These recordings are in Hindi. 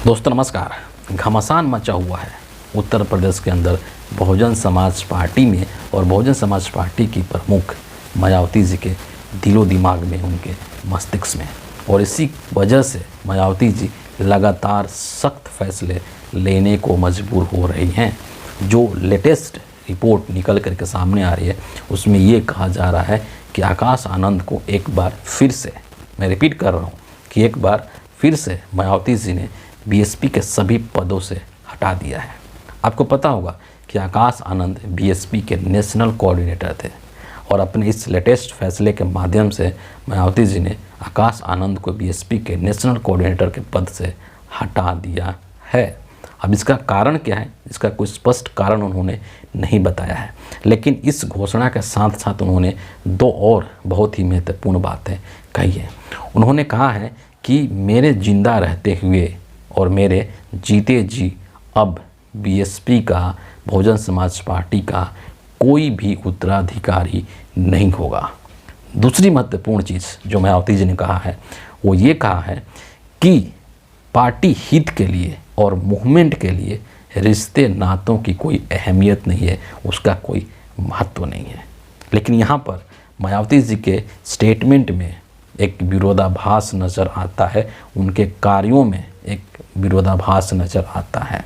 दोस्तों नमस्कार। घमासान मचा हुआ है उत्तर प्रदेश के अंदर बहुजन समाज पार्टी में और बहुजन समाज पार्टी की प्रमुख मायावती जी के दिलो दिमाग में, उनके मस्तिष्क में, और इसी वजह से मायावती जी लगातार सख्त फैसले लेने को मजबूर हो रही हैं। जो लेटेस्ट रिपोर्ट निकल करके सामने आ रही है उसमें ये कहा जा रहा है कि आकाश आनंद को एक बार फिर से, मैं रिपीट कर रहा हूँ कि एक बार फिर से मायावती जी ने बीएसपी के सभी पदों से हटा दिया है। आपको पता होगा कि आकाश आनंद बीएसपी के नेशनल कोऑर्डिनेटर थे और अपने इस लेटेस्ट फैसले के माध्यम से मायावती जी ने आकाश आनंद को बीएसपी के नेशनल कोऑर्डिनेटर के पद से हटा दिया है। अब इसका कारण क्या है, इसका कोई स्पष्ट कारण उन्होंने नहीं बताया है, लेकिन इस घोषणा के साथ साथ उन्होंने दो और बहुत ही महत्वपूर्ण बातें कही है। उन्होंने कहा है कि मेरे जिंदा रहते हुए और मेरे जीते जी अब बीएसपी का, बहुजन समाज पार्टी का कोई भी उत्तराधिकारी नहीं होगा। दूसरी महत्वपूर्ण चीज़ जो मायावती जी ने कहा है वो ये कहा है कि पार्टी हित के लिए और मूवमेंट के लिए रिश्ते नातों की कोई अहमियत नहीं है, उसका कोई महत्व नहीं है। लेकिन यहाँ पर मायावती जी के स्टेटमेंट में एक विरोधाभास नज़र आता है, उनके कार्यों में एक विरोधाभास नज़र आता है,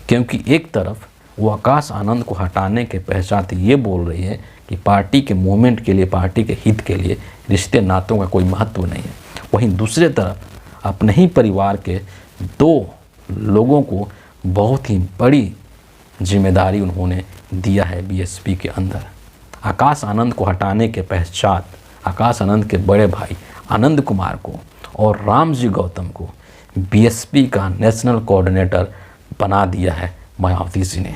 क्योंकि एक तरफ वो आकाश आनंद को हटाने के पश्चात ये बोल रही है कि पार्टी के मूवमेंट के लिए, पार्टी के हित के लिए रिश्ते नातों का कोई महत्व नहीं है। वहीं दूसरे तरफ अपने ही परिवार के दो लोगों को बहुत ही बड़ी जिम्मेदारी उन्होंने दिया है बीएसपी के अंदर। आकाश आनंद को हटाने के पश्चात आकाश आनंद के बड़े भाई आनंद कुमार को और रामजी गौतम को बीएसपी का नेशनल कोऑर्डिनेटर बना दिया है मायावती जी ने।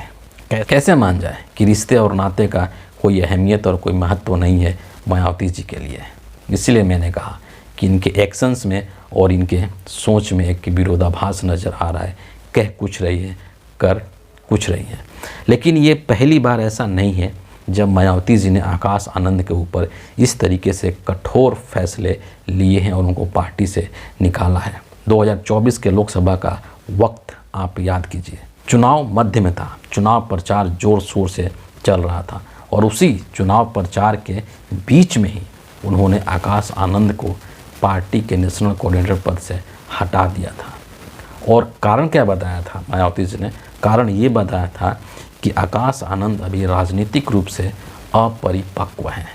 कैसे मान जाए कि रिश्ते और नाते का कोई अहमियत और कोई महत्व नहीं है मायावती जी के लिए। इसलिए मैंने कहा कि इनके एक्शंस में और इनके सोच में एक विरोधाभास नज़र आ रहा है। कह कुछ रही है, कर कुछ रही है। लेकिन ये पहली बार ऐसा नहीं है जब मायावती जी ने आकाश आनंद के ऊपर इस तरीके से कठोर फैसले लिए हैं और उनको पार्टी से निकाला है। 2024 के लोकसभा का वक्त आप याद कीजिए, चुनाव मध्य में था, चुनाव प्रचार जोर शोर से चल रहा था और उसी चुनाव प्रचार के बीच में ही उन्होंने आकाश आनंद को पार्टी के नेशनल कोऑर्डिनेटर पद से हटा दिया था। और कारण क्या बताया था मायावती जी ने? कारण ये बताया था कि आकाश आनंद अभी राजनीतिक रूप से अपरिपक्व हैं,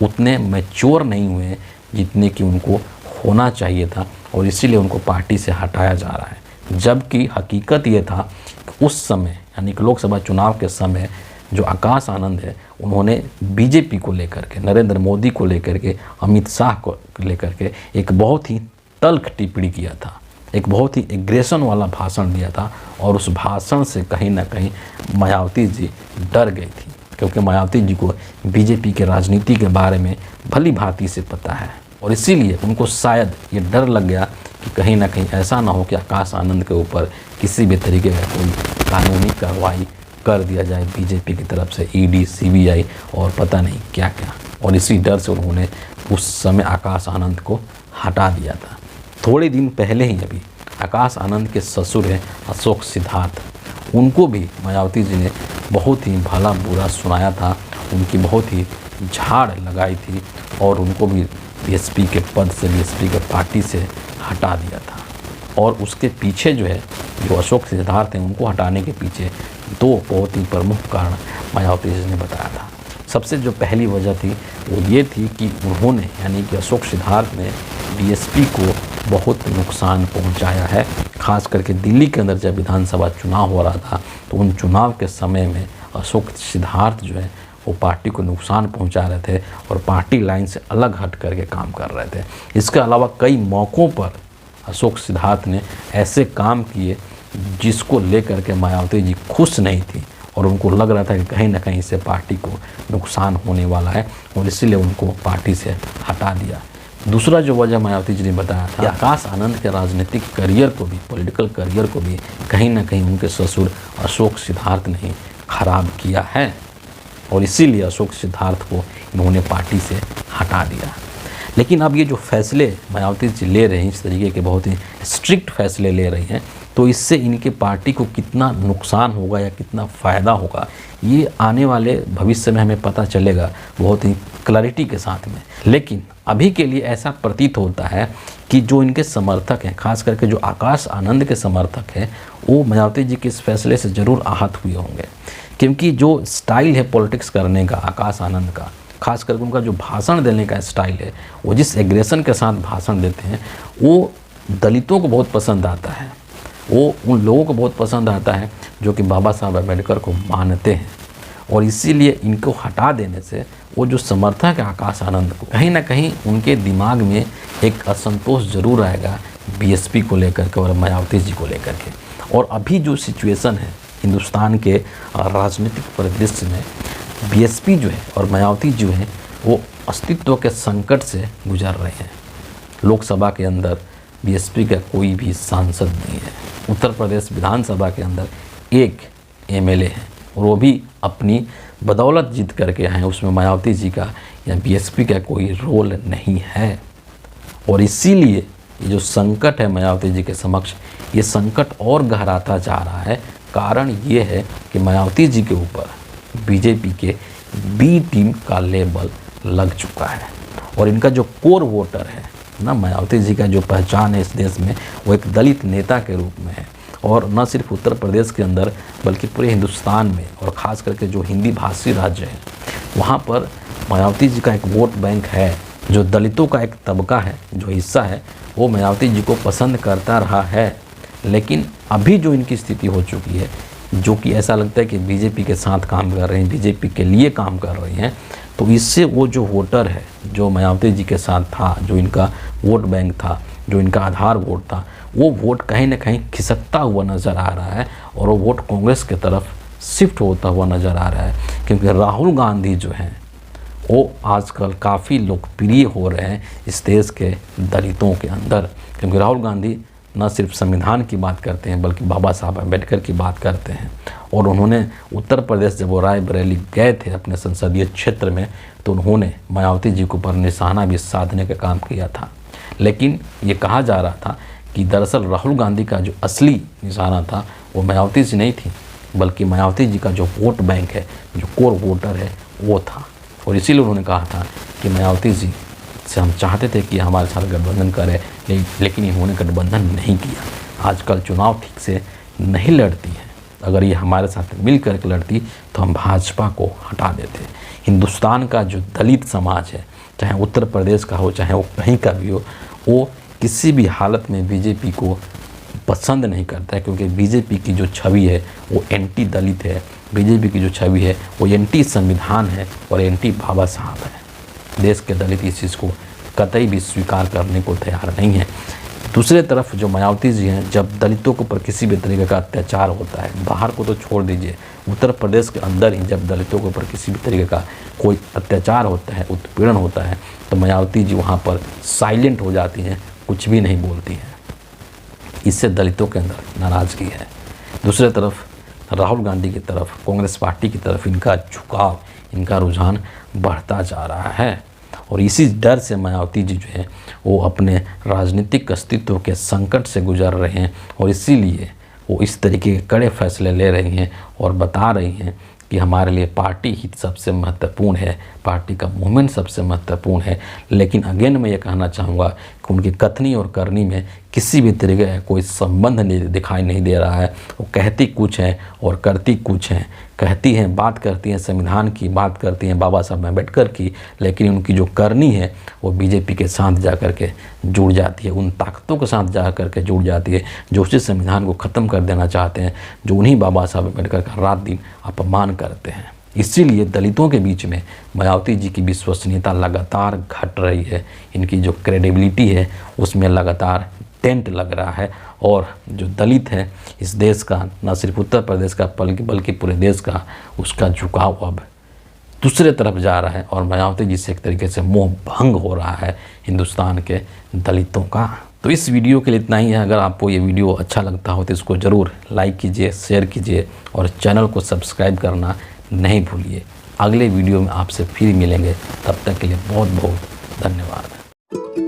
उतने मैच्योर नहीं हुए जितने कि उनको होना चाहिए था और इसीलिए उनको पार्टी से हटाया जा रहा है। जबकि हकीकत ये था कि उस समय यानी कि लोकसभा चुनाव के समय जो आकाश आनंद है उन्होंने बीजेपी को लेकर के, नरेंद्र मोदी को लेकर के, अमित शाह को लेकर के एक बहुत ही तल्ख टिप्पणी किया था, एक बहुत ही एग्रेशन वाला भाषण दिया था और उस भाषण से कहीं ना कहीं मायावती जी डर गई थी, क्योंकि मायावती जी को बीजेपी के राजनीति के बारे में भली भांति से पता है और इसीलिए उनको शायद ये डर लग गया कि कहीं ना कहीं ऐसा ना हो कि आकाश आनंद के ऊपर किसी भी तरीके का कोई कानूनी कार्रवाई कर दिया जाए बीजेपी की तरफ से, ईडी, सीबीआई और पता नहीं क्या क्या। और इसी डर से उन्होंने उस समय आकाश आनंद को हटा दिया था। थोड़े दिन पहले ही अभी आकाश आनंद के ससुर हैं अशोक सिद्धार्थ, उनको भी मायावती जी ने बहुत ही भला बुरा सुनाया था, उनकी बहुत ही झाड़ लगाई थी और उनको भी बीएसपी के पद से, बीएसपी के पार्टी से हटा दिया था। और उसके पीछे जो है, जो अशोक सिद्धार्थ हैं, उनको हटाने के पीछे दो बहुत ही प्रमुख कारण मायावती जी ने बताया था। सबसे जो पहली वजह थी वो ये थी कि उन्होंने, यानी कि अशोक सिद्धार्थ ने बीएसपी को बहुत नुकसान पहुंचाया है। खास करके दिल्ली के अंदर जब विधानसभा चुनाव हो रहा था तो उन चुनाव के समय में अशोक सिद्धार्थ जो है वो पार्टी को नुकसान पहुंचा रहे थे और पार्टी लाइन से अलग हट करके काम कर रहे थे। इसके अलावा कई मौक़ों पर अशोक सिद्धार्थ ने ऐसे काम किए जिसको लेकर के मायावती जी खुश नहीं थी और उनको लग रहा था कि कहीं ना कहीं से पार्टी को नुकसान होने वाला है और इसीलिए उनको पार्टी से हटा दिया। दूसरा जो वजह मायावती जी ने बताया था, आकाश आनंद के राजनीतिक करियर को भी, पॉलिटिकल करियर को भी कहीं ना कहीं उनके ससुर अशोक सिद्धार्थ ने ख़राब किया है और इसीलिए अशोक सिद्धार्थ को इन्होंने पार्टी से हटा दिया। लेकिन अब ये जो फैसले मायावती जी ले रहे हैं, इस तरीके के बहुत ही स्ट्रिक्ट फैसले ले रही हैं, तो इससे इनके पार्टी को कितना नुकसान होगा या कितना फ़ायदा होगा, ये आने वाले भविष्य में हमें पता चलेगा बहुत ही क्लैरिटी के साथ में। लेकिन अभी के लिए ऐसा प्रतीत होता है कि जो इनके समर्थक हैं, खास करके जो आकाश आनंद के समर्थक हैं, वो मायावती जी के इस फैसले से ज़रूर आहत हुए होंगे, क्योंकि जो स्टाइल है पॉलिटिक्स करने का आकाश आनंद का, खास करके उनका जो भाषण देने का स्टाइल है, वो जिस एग्रेशन के साथ भाषण देते हैं, वो दलितों को बहुत पसंद आता है। वो उन लोगों को बहुत पसंद आता है जो कि बाबा साहब अम्बेडकर को मानते हैं। और इसीलिए इनको हटा देने से वो जो समर्थक है आकाश आनंद को, कहीं ना कहीं उनके दिमाग में एक असंतोष ज़रूर आएगा बीएसपी को लेकर के और मायावती जी को लेकर के। और अभी जो सिचुएशन है हिंदुस्तान के राजनीतिक परिदृश्य में, बीएसपी जो है और मायावती जो है वो अस्तित्व के संकट से गुजर रहे हैं। लोकसभा के अंदर बीएसपी का कोई भी सांसद नहीं है। उत्तर प्रदेश विधानसभा के अंदर एक एमएलए है और वो भी अपनी बदौलत जीत करके आए हैं। उसमें मायावती जी का या बीएसपी का कोई रोल नहीं है। और इसीलिए ये जो संकट है मायावती जी के समक्ष, ये संकट और गहराता जा रहा है। कारण ये है कि मायावती जी के ऊपर बीजेपी के बी टीम का लेबल लग चुका है। और इनका जो कोर वोटर है ना, मायावती जी का जो पहचान है इस देश में, वो एक दलित नेता के रूप में है। और न सिर्फ उत्तर प्रदेश के अंदर बल्कि पूरे हिंदुस्तान में, और ख़ास करके जो हिंदी भाषी राज्य है वहाँ पर मायावती जी का एक वोट बैंक है। जो दलितों का एक तबका है, जो हिस्सा है, वो मायावती जी को पसंद करता रहा है। लेकिन अभी जो इनकी स्थिति हो चुकी है, जो कि ऐसा लगता है कि बीजेपी के साथ काम कर रहे हैं, बीजेपी के लिए काम कर रही हैं, तो इससे वो जो वोटर है जो मायावती जी के साथ था, जो इनका वोट बैंक था, जो इनका आधार वोट था, वो वोट कहीं ना कहीं खिसकता हुआ नज़र आ रहा है और वो वोट कांग्रेस की तरफ शिफ्ट होता हुआ नज़र आ रहा है। क्योंकि राहुल गांधी जो हैं वो आजकल काफ़ी लोकप्रिय हो रहे हैं इस देश के दलितों के अंदर। क्योंकि राहुल गांधी न सिर्फ संविधान की बात करते हैं बल्कि बाबा साहब अम्बेडकर की बात करते हैं। और उन्होंने उत्तर प्रदेश जब वो रायबरेली गए थे अपने संसदीय क्षेत्र में, तो उन्होंने मायावती जी के ऊपर निशाना भी साधने का काम किया था। लेकिन ये कहा जा रहा था कि दरअसल राहुल गांधी का जो असली निशाना था वो मायावती जी नहीं थी, बल्कि मायावती जी का जो वोट बैंक है, जो कोर वोटर है, वो था। और इसीलिए उन्होंने कहा था कि मायावती जी से हम चाहते थे कि हमारे साथ गठबंधन करे, लेकिन इन्होंने गठबंधन नहीं किया। आजकल चुनाव ठीक से नहीं लड़ती है। अगर ये हमारे साथ मिल कर लड़ती तो हम भाजपा को हटा देते। हिंदुस्तान का जो दलित समाज है, चाहे उत्तर प्रदेश का हो चाहे वो कहीं का भी हो, वो किसी भी हालत में बीजेपी को पसंद नहीं करता है। क्योंकि बीजेपी की जो छवि है वो एंटी दलित है, बीजेपी की जो छवि है वो एंटी संविधान है और एंटी बाबा साहब है। देश के दलित इस चीज़ को कतई भी स्वीकार करने को तैयार नहीं है। दूसरे तरफ जो मायावती जी हैं, जब दलितों के ऊपर किसी भी तरीके का अत्याचार होता है, बाहर को तो छोड़ दीजिए, उत्तर प्रदेश के अंदर ही जब दलितों के ऊपर किसी भी तरीके का कोई अत्याचार होता है, उत्पीड़न होता है, तो मायावती जी वहाँ पर साइलेंट हो जाती हैं, कुछ भी नहीं बोलती हैं। इससे दलितों के अंदर नाराज़गी है। दूसरी तरफ राहुल गांधी की तरफ, कांग्रेस पार्टी की तरफ इनका झुकाव, इनका रुझान बढ़ता जा रहा है। और इसी डर से मायावती जी जो है वो अपने राजनीतिक अस्तित्व के संकट से गुजर रहे हैं। और इसीलिए वो इस तरीके के कड़े फैसले ले रही हैं और बता रही हैं कि हमारे लिए पार्टी ही सबसे महत्वपूर्ण है, पार्टी का मूवमेंट सबसे महत्वपूर्ण है। लेकिन अगेन मैं ये कहना चाहूँगा कि उनकी कथनी और करनी में किसी भी तरीके का कोई संबंध दिखाई नहीं दे रहा है। वो कहती कुछ है और करती कुछ है। कहती हैं, बात करती हैं संविधान की, बात करती हैं बाबा साहब अम्बेडकर की, लेकिन उनकी जो करनी है वो बीजेपी के साथ जा कर के जुड़ जाती है, उन ताकतों के साथ जा कर के जुड़ जाती है जो उसी संविधान को ख़त्म कर देना चाहते हैं, जो उन्हीं बाबा साहब अम्बेडकर का रात दिन अपमान करते हैं। इसीलिए दलितों के बीच में मायावती जी की विश्वसनीयता लगातार घट रही है। इनकी जो क्रेडिबिलिटी है उसमें लगातार टेंट लग रहा है। और जो दलित है इस देश का, न सिर्फ उत्तर प्रदेश का बल्कि पूरे देश का, उसका झुकाव अब दूसरे तरफ जा रहा है। और मायावती जी से एक तरीके से मोह भंग हो रहा है हिंदुस्तान के दलितों का। तो इस वीडियो के लिए इतना ही है। अगर आपको ये वीडियो अच्छा लगता हो तो इसको ज़रूर लाइक कीजिए, शेयर कीजिए और चैनल को सब्सक्राइब करना नहीं भूलिए। अगले वीडियो में आपसे फिर मिलेंगे, तब तक के लिए बहुत बहुत धन्यवाद।